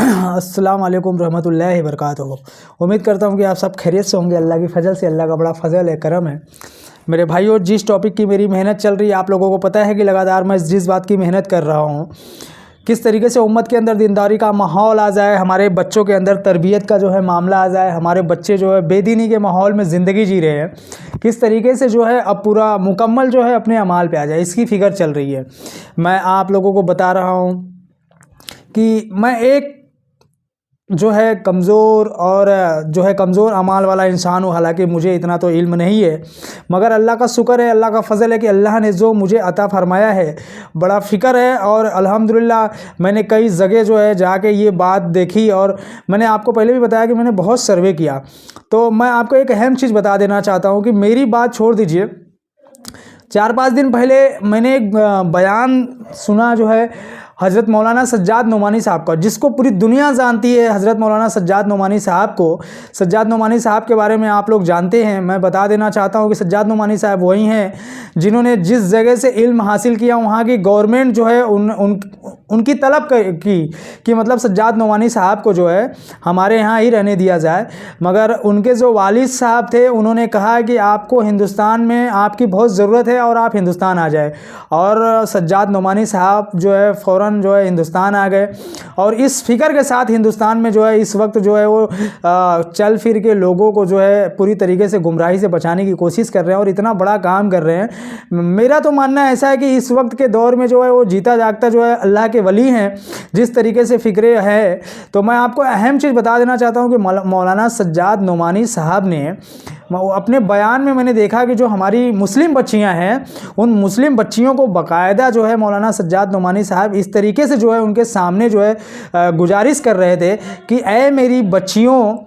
अस्सलाम वालेकुम रहमतुल्लाहि वबरकातुहू। उम्मीद करता हूँ कि आप सब खैरियत से होंगे। अल्लाह की फजल से, अल्लाह का बड़ा फजल है, करम है। मेरे भाइयों, जिस टॉपिक की मेरी मेहनत चल रही है, आप लोगों को पता है कि लगातार मैं जिस बात की मेहनत कर रहा हूँ, किस तरीके से उम्मत के अंदर दीनदारी का माहौल आ जाए, हमारे बच्चों के अंदर तरबियत का जो है मामला आ जाए, हमारे बच्चे जो है बेदीनी के माहौल में ज़िंदगी जी रहे हैं, किस तरीके से जो है अब पूरा मुकम्मल जो है अपने अमाल पे आ जाए, इसकी फ़िक्र चल रही है। मैं आप लोगों को बता रहा हूँ कि मैं एक जो है कमज़ोर अमाल वाला इंसान हूँ। हालांकि मुझे इतना तो इल्म नहीं है, मगर अल्लाह का शुक्र है, अल्लाह का फ़ज़ल है कि अल्लाह ने जो मुझे अता फ़रमाया है, बड़ा फ़िक्र है। और अल्हम्दुलिल्लाह मैंने कई जगह जो है जाके ये बात देखी, और मैंने आपको पहले भी बताया कि मैंने बहुत सर्वे किया। तो मैं आपको एक अहम चीज़ बता देना चाहता हूँ कि मेरी बात छोड़ दीजिए, 4-5 दिन पहले मैंने एक बयान सुना जो है हज़रत मौलाना सज्जाद नोमानी साहब का, जिसको पूरी दुनिया जानती है। हज़रत मौलाना सज्जाद नोमानी साहब को, सज्जाद नोमानी साहब के बारे में आप लोग जानते हैं। मैं बता देना चाहता हूँ कि सज्जाद नोमानी साहब वही हैं जिन्होंने जिस जगह से इल्म हासिल किया, वहाँ की गवर्नमेंट जो है उनकी तलब की कि मतलब सज्जाद नोमानी साहब को जो है हमारे यहाँ ही रहने दिया जाए। मगर उनके जो वालिद साहब थे, उन्होंने कहा कि आपको हिंदुस्तान में आपकी बहुत ज़रूरत है और आप हिंदुस्तान आ जाए। और सज्जाद नोमानी साहब जो है फ़ौरन जो है हिंदुस्तान आ गए, और इस फिक्र के साथ हिंदुस्तान में जो है इस वक्त जो है वो चल फिर के लोगों को जो है पूरी तरीके से गुमराही से बचाने की कोशिश कर रहे हैं, और इतना बड़ा काम कर रहे हैं। मेरा तो मानना ऐसा है कि इस वक्त के दौर में जो है वो जीता जागता जो है अल्लाह के वली हैं, जिस तरीके से फ़िक्रे है। तो मैं आपको अहम चीज़ बता देना चाहता हूँ कि मौलाना सज्जाद नोमानी साहब ने अपने बयान में, मैंने देखा कि जो हमारी मुस्लिम बच्चियां हैं, उन मुस्लिम बच्चियों को बाकायदा जो है मौलाना सज्जाद नोमानी साहब इस तरीके से जो है उनके सामने जो है गुजारिश कर रहे थे कि ऐ मेरी बच्चियों,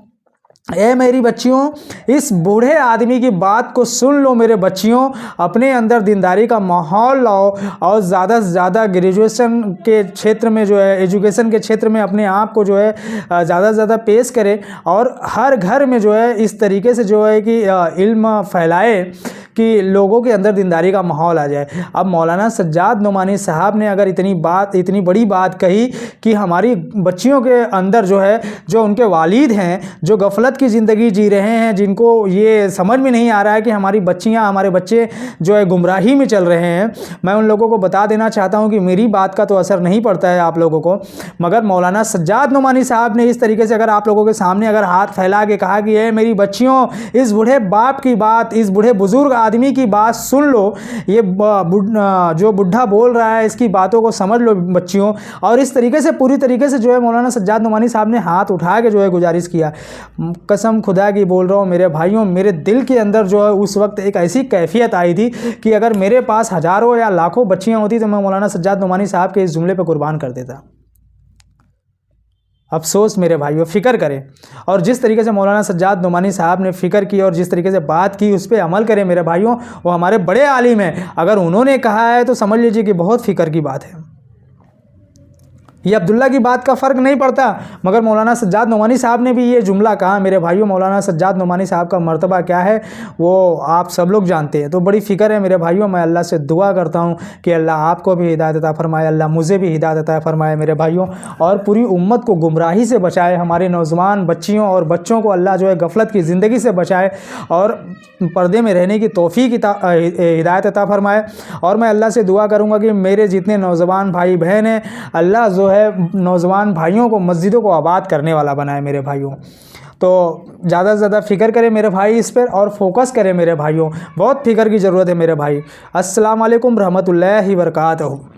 इस बूढ़े आदमी की बात को सुन लो मेरे बच्चियों, अपने अंदर दीनदारी का माहौल लाओ, और ज़्यादा से ज़्यादा ग्रेजुएशन के क्षेत्र में जो है, एजुकेशन के क्षेत्र में अपने आप को जो है ज़्यादा से ज़्यादा पेश करें, और हर घर में जो है इस तरीके से जो है कि इल्म फैलाए कि लोगों के अंदर दीनदारी का माहौल आ जाए। अब मौलाना सज्जाद नोमानी साहब ने अगर इतनी बड़ी बात कही कि हमारी बच्चियों के अंदर जो है, जो उनके वालिद हैं, जो गफलत की ज़िंदगी जी रहे हैं, जिनको ये समझ में नहीं आ रहा है कि हमारी बच्चियां, हमारे बच्चे जो है गुमराही में चल रहे हैं, मैं उन लोगों को बता देना चाहता हूं कि मेरी बात का तो असर नहीं पड़ता है आप लोगों को, मगर मौलाना सज्जाद नोमानी साहब ने इस तरीके से अगर आप लोगों के सामने अगर हाथ फैला के कहा कि ये मेरी बच्चियों, इस बूढ़े बाप की बात, इस बूढ़े बुजुर्ग आदमी की बात सुन लो, ये जो बुढ़ा बोल रहा है इसकी बातों को समझ लो बच्चियों, और इस तरीके से पूरी तरीके से जो है मौलाना सज्जाद नोमानी साहब ने हाथ उठा के जो है गुजारिश किया। कसम खुदा की बोल रहा हूँ मेरे भाइयों, मेरे दिल के अंदर जो है उस वक्त एक ऐसी कैफियत आई थी कि अगर मेरे पास हज़ारों या लाखों बच्चियाँ होती तो मैं मौलाना सज्जाद नोमानी साहब के इस जुमले पर कुर्बान कर देता। अफसोस मेरे भाइयों, फ़िक्र करें, और जिस तरीके से मौलाना सज्जाद नोमानी साहब ने फ़िक्र की और जिस तरीके से बात की उस पर अमल करें मेरे भाइयों। वो हमारे बड़े आलिम हैं, अगर उन्होंने कहा है तो समझ लीजिए कि बहुत फ़िक्र की बात है। ये अब्दुल्ला की बात का फ़र्क नहीं पड़ता, मगर मौलाना सज्जाद नोमानी साहब ने भी ये जुमला कहा। मेरे भाइयों, मौलाना सज्जाद नोमानी साहब का मर्तबा क्या है वो आप सब लोग जानते हैं। तो बड़ी फ़िक्र है मेरे भाइयों। मैं अल्लाह से दुआ करता हूँ कि अल्लाह आपको भी हिदायत अता फरमाए, अल्लाह मुझे भी हिदायत अता फरमाए मेरे भाइयों, और पूरी उम्मत को गुमराही से बचाए। हमारे नौजवान बच्चियों और बच्चों को अल्लाह जो है गफलत की ज़िंदगी से बचाए और पर्दे में रहने की तौफीक हिदायत अता फरमाए। और मैं अल्लाह से दुआ करूँगा कि मेरे जितने नौजवान भाई बहन हैं, अल्लाह जो है नौजवान भाइयों को मस्जिदों को आबाद करने वाला बनाए मेरे भाइयों। तो ज़्यादा से ज़्यादा फ़िक्र करें मेरे भाई इस पर, और फोकस करें मेरे भाइयों, बहुत फ़िक्र की ज़रूरत है मेरे भाई। अस्सलाम वालेकुम रहमतुल्लाहि वबरकातुहू।